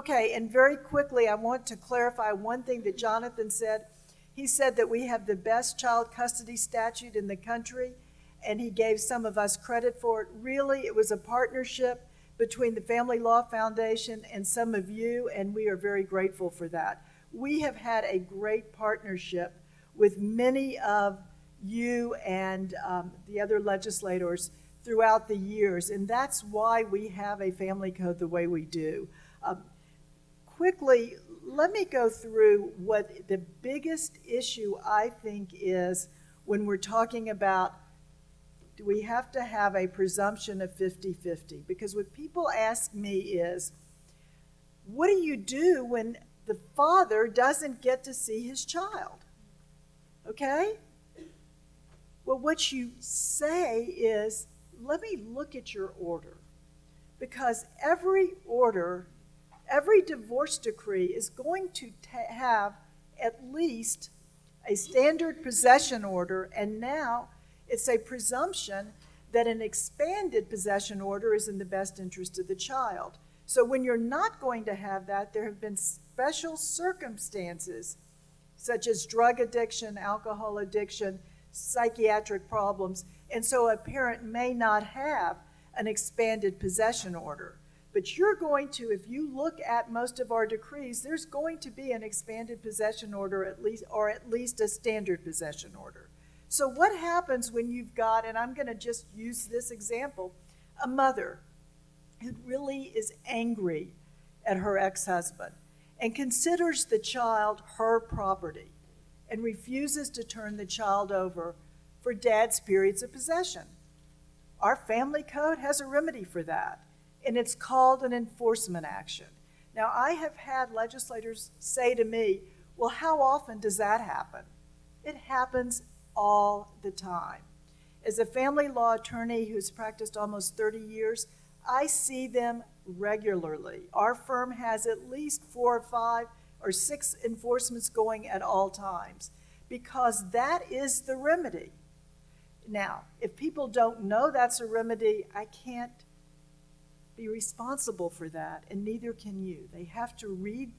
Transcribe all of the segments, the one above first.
Okay, and very quickly, I want to clarify one thing that Jonathan said. He said that we have the best child custody statute in the country, and he gave some of us credit for it. Really, it was a partnership between the Family Law Foundation and some of you, and we are very grateful for that. We have had a great partnership with many of you and the other legislators throughout the years, and that's why we have a family code the way we do. Quickly, let me go through what the biggest issue I think is when we're talking about, do we have to have a presumption of 50-50? Because what people ask me is, what do you do when the father doesn't get to see his child? Okay? Well, what you say is, let me look at your order. Because every order, every divorce decree is going to have at least a standard possession order, and now it's a presumption that an expanded possession order is in the best interest of the child. So when you're not going to have that, there have been special circumstances such as drug addiction, alcohol addiction, psychiatric problems, and so a parent may not have an expanded possession order. But you're going to, if you look at most of our decrees, there's going to be an expanded possession order or at least a standard possession order. So what happens when you've got, and I'm going to just use this example, a mother who really is angry at her ex-husband and considers the child her property and refuses to turn the child over for dad's periods of possession. Our family code has a remedy for that, and it's called an enforcement action. Now, I have had legislators say to me, well, how often does that happen? It happens all the time. As a family law attorney who's practiced almost 30 years, I see them regularly. Our firm has at least 4 or 5 or 6 enforcements going at all times because that is the remedy. Now, if people don't know that's a remedy, I can't be responsible for that, and neither can you. They have to read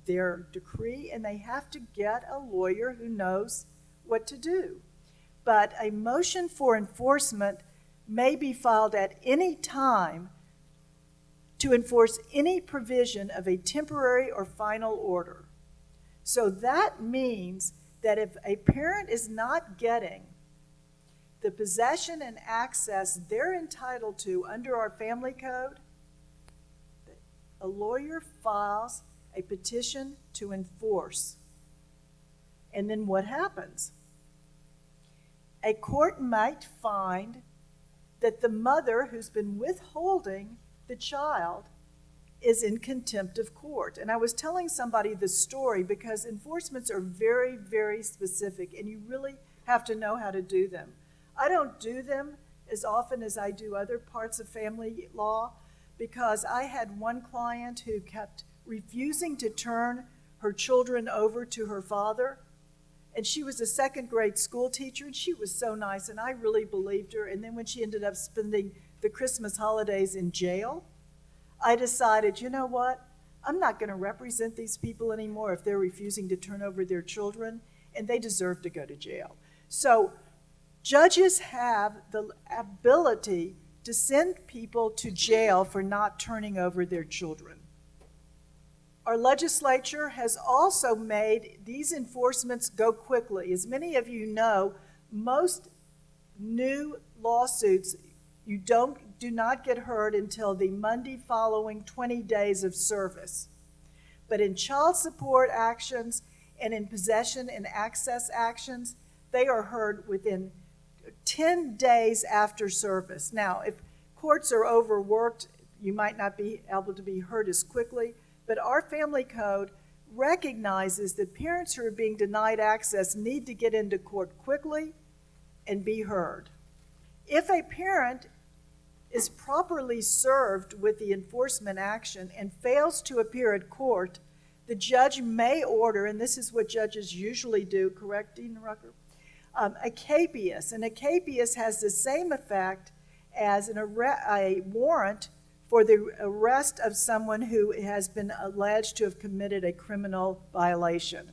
their decree, and they have to get a lawyer who knows what to do. But a motion for enforcement may be filed at any time to enforce any provision of a temporary or final order. So that means that if a parent is not getting the possession and access they're entitled to under our family code, a lawyer files a petition to enforce. And then what happens? A court might find that the mother who's been withholding the child is in contempt of court. And I was telling somebody this story because enforcements are very, very specific, and you really have to know how to do them. I don't do them as often as I do other parts of family law because I had one client who kept refusing to turn her children over to her father. And she was a second-grade school teacher, and she was so nice, and I really believed her. And then when she ended up spending the Christmas holidays in jail, I decided, you know what? I'm not going to represent these people anymore if they're refusing to turn over their children, and they deserve to go to jail. So judges have the ability to send people to jail for not turning over their children. Our legislature has also made these enforcements go quickly. As many of you know, most new lawsuits do not get heard until the Monday following 20 days of service. But in child support actions and in possession and access actions, they are heard within 10 days after service. Now, if courts are overworked, you might not be able to be heard as quickly, but our family code recognizes that parents who are being denied access need to get into court quickly and be heard. If a parent is properly served with the enforcement action and fails to appear at court, the judge may order, and this is what judges usually do, correct, Dean Rucker? A capias, and a capias has the same effect as a warrant for the arrest of someone who has been alleged to have committed a criminal violation.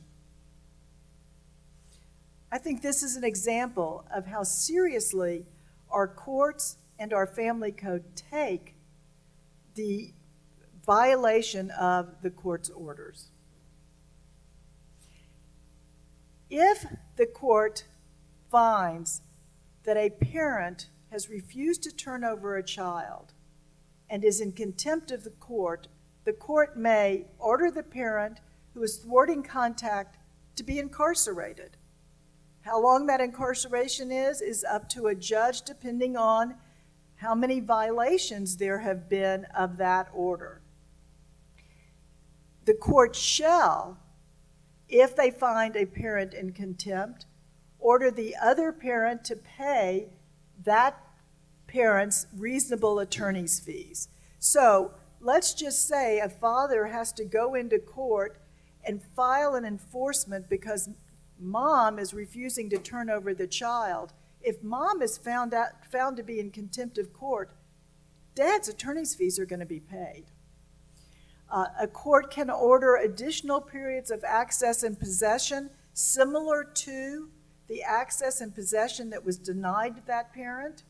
I think this is an example of how seriously our courts and our family code take the violation of the court's orders. If the court finds that a parent has refused to turn over a child and is in contempt of the court may order the parent who is thwarting contact to be incarcerated. How long that incarceration is up to a judge depending on how many violations there have been of that order. The court shall, if they find a parent in contempt, order the other parent to pay that parent's reasonable attorney's fees. So let's just say a father has to go into court and file an enforcement because mom is refusing to turn over the child. If mom is found to be in contempt of court, dad's attorney's fees are going to be paid. A court can order additional periods of access and possession similar to the access and possession that was denied to that parent,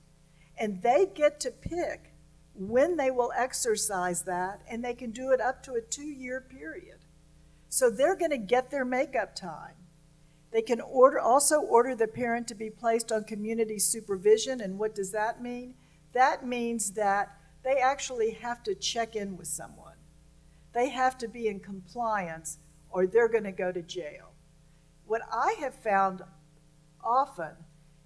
and they get to pick when they will exercise that, and they can do it up to a 2-year period. So they're going to get their makeup time. They can also order the parent to be placed on community supervision, and what does that mean? That means that they actually have to check in with someone. They have to be in compliance or they're going to go to jail. What I have found often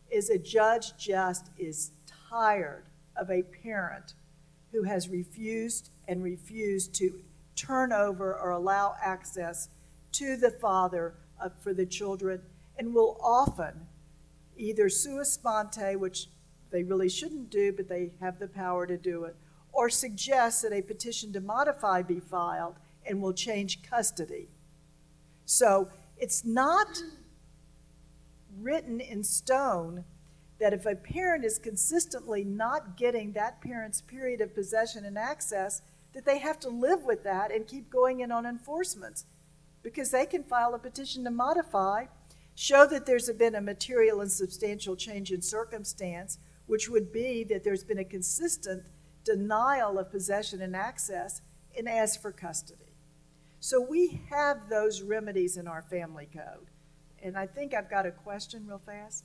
is a judge just is tired of a parent who has refused to turn over or allow access to the father for the children, and will often either sua sponte, which they really shouldn't do, but they have the power to do it, or suggest that a petition to modify be filed and will change custody. So it's not written in stone that if a parent is consistently not getting that parent's period of possession and access, that they have to live with that and keep going in on enforcements, because they can file a petition to modify, show that there's been a material and substantial change in circumstance, which would be that there's been a consistent denial of possession and access, and ask for custody. So we have those remedies in our family code. And I think I've got a question real fast.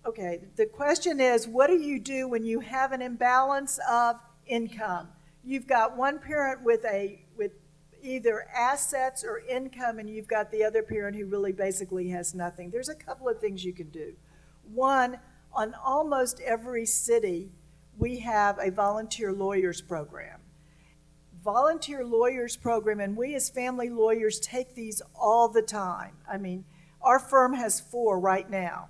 Okay, the question is, what do you do when you have an imbalance of income? You've got one parent with either assets or income, and you've got the other parent who really basically has nothing. There's a couple of things you can do. One, on almost every city, we have a volunteer lawyers program. Volunteer lawyers program, and we as family lawyers take these all the time. I mean, our firm has 4 right now.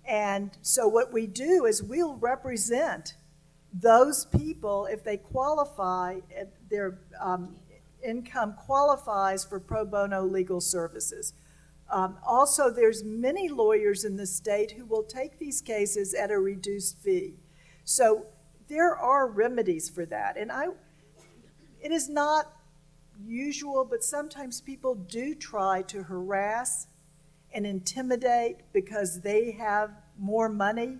And so what we do is we'll represent those people if they qualify, if their income qualifies for pro bono legal services. Also, there's many lawyers in the state who will take these cases at a reduced fee. So there are remedies for that. And it is not usual, but sometimes people do try to harass and intimidate because they have more money.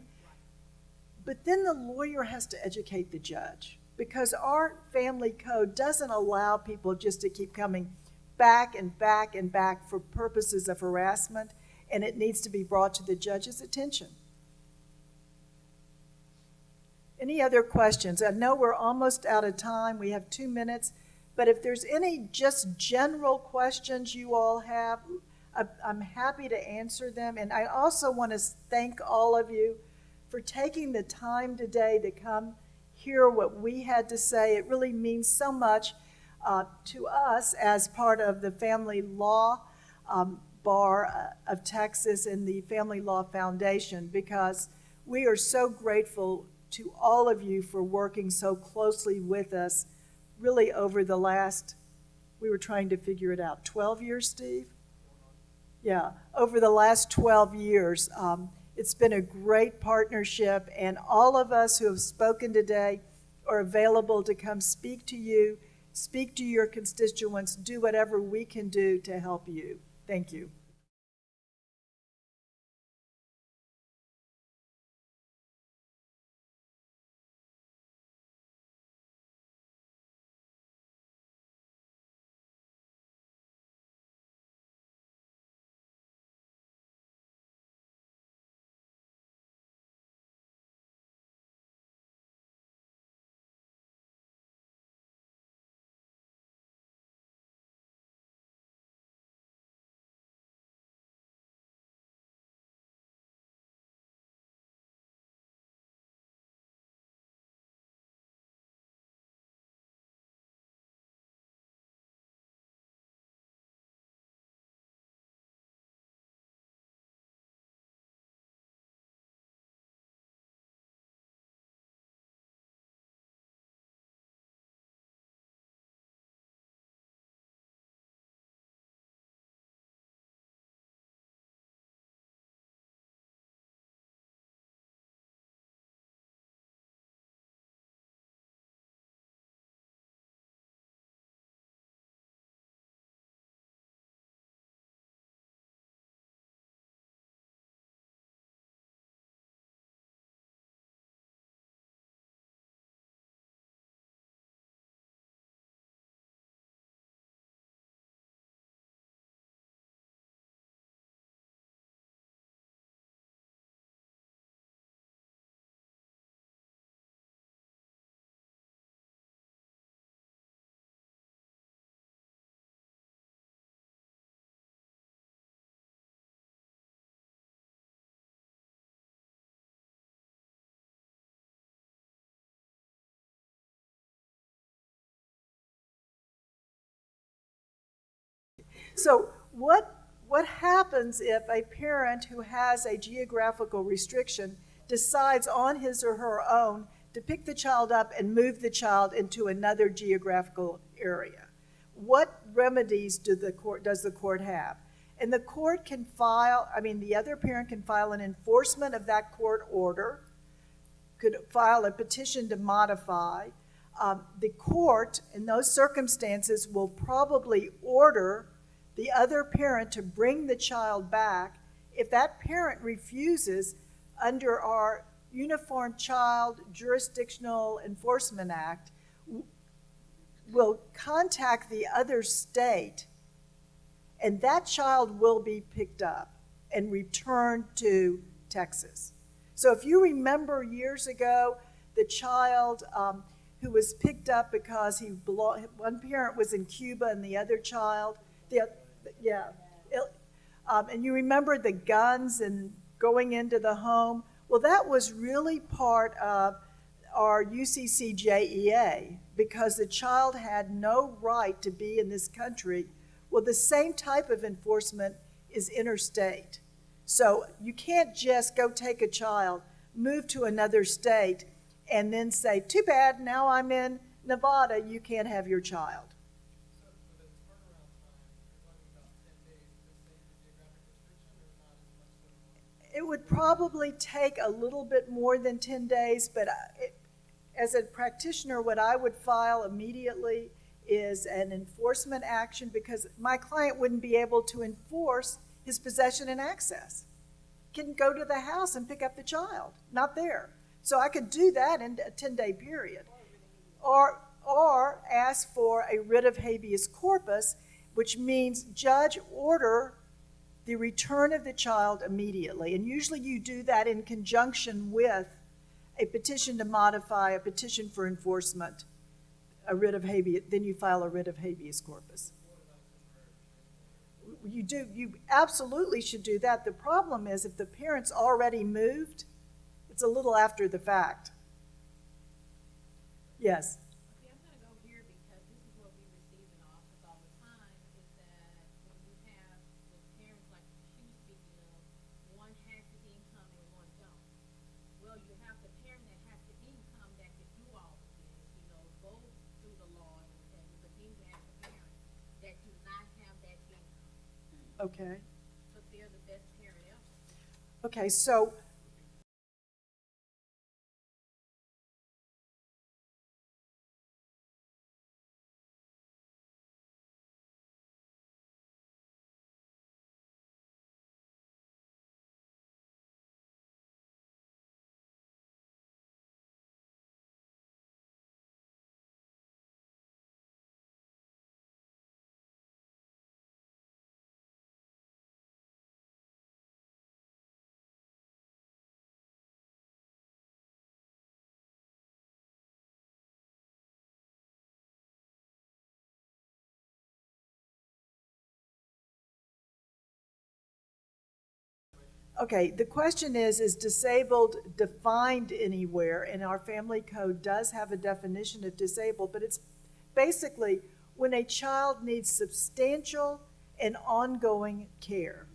But then the lawyer has to educate the judge, because our family code doesn't allow people just to keep coming back and back and back for purposes of harassment, and it needs to be brought to the judge's attention. Any other questions? I know we're almost out of time. We have 2 minutes, but if there's any just general questions you all have, I'm happy to answer them. And I also want to thank all of you for taking the time today to come hear what we had to say. It really means so much to us as part of the Family Law Bar of Texas and the Family Law Foundation, because we are so grateful to all of you for working so closely with us really over the last, we were trying to figure it out, 12 years, Steve? Yeah, over the last 12 years. It's been a great partnership, and all of us who have spoken today, are available to come speak to you, speak to your constituents, do whatever we can do to help you. Thank you. So what happens if a parent who has a geographical restriction decides on his or her own to pick the child up and move the child into another geographical area? What remedies does the court have? And the court can file, the other parent can file an enforcement of that court order, could file a petition to modify. The court, in those circumstances, will probably order the other parent to bring the child back. If that parent refuses, under our Uniform Child Jurisdictional Enforcement Act, will contact the other state, and that child will be picked up and returned to Texas. So if you remember years ago, the child who was picked up because one parent was in Cuba and the other child, and you remember the guns and going into the home? Well, that was really part of our UCCJEA because the child had no right to be in this country. Well, the same type of enforcement is interstate. So you can't just go take a child, move to another state, and then say, too bad, now I'm in Nevada, you can't have your child. So for the turnaround time, you're talking about 10 days to stay in the geographic restriction or not as much so? It would probably take a little bit more than 10 days, but as a practitioner, what I would file immediately is an enforcement action because my client wouldn't be able to enforce his possession and access. Couldn't go to the house and pick up the child, not there. So I could do that in a 10-day period. Or ask for a writ of habeas corpus, which means judge order the return of the child immediately. And usually you do that in conjunction with a petition to modify, a petition for enforcement, a writ of habeas, then you file a writ of habeas corpus. You absolutely should do that. The problem is if the parent's already moved, it's a little after the fact. Yes? Okay, I'm going to go here because this is what we receive in the office all the time, is that when you have the parents like she was speaking of, one has the income and one don't. Well, you have the parent that has the income that could do all of this, go through the law and whatever, but then you have the parent that do not have that income. Okay. But they're the best parent ever. Okay, so Okay, the question is disabled defined anywhere? And our family code does have a definition of disabled, but it's basically when a child needs substantial and ongoing care.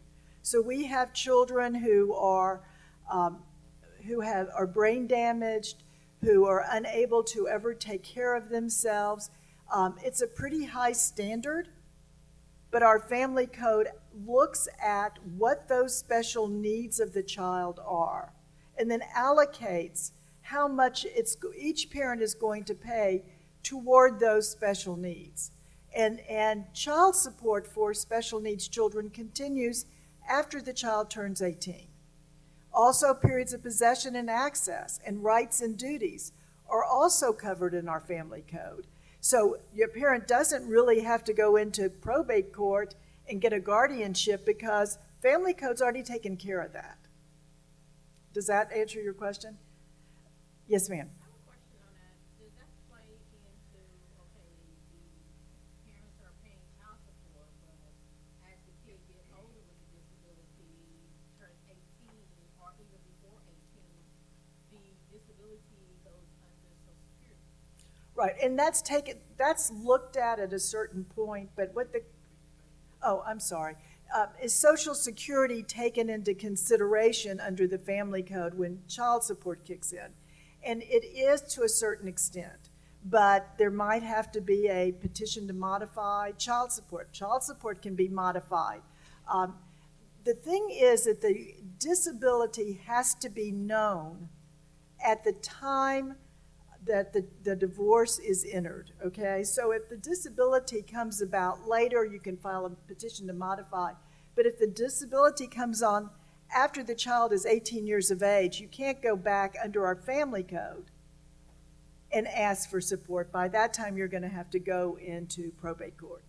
So we have children who are are brain damaged, who are unable to ever take care of themselves. It's a pretty high standard, but our family code looks at what those special needs of the child are and then allocates how much each parent is going to pay toward those special needs. And child support for special needs children continues after the child turns 18. Also, periods of possession and access and rights and duties are also covered in our family code. So your parent doesn't really have to go into probate court and get a guardianship because family code's already taken care of that. Does that answer your question? Yes, ma'am. I have a question on that. Does that play into, okay, the parents are paying child support, but as the kid gets older with the disability, turns 18, or even before 18, the disability goes under Social Security? Right, and that's looked at a certain point, but I'm sorry. Is Social Security taken into consideration under the family code when child support kicks in? And it is to a certain extent, but there might have to be a petition to modify child support. Child support can be modified. The thing is that the disability has to be known at the time that the divorce is entered, okay? So if the disability comes about later, you can file a petition to modify. But if the disability comes on after the child is 18 years of age, you can't go back under our family code and ask for support. By that time, you're going to have to go into probate court.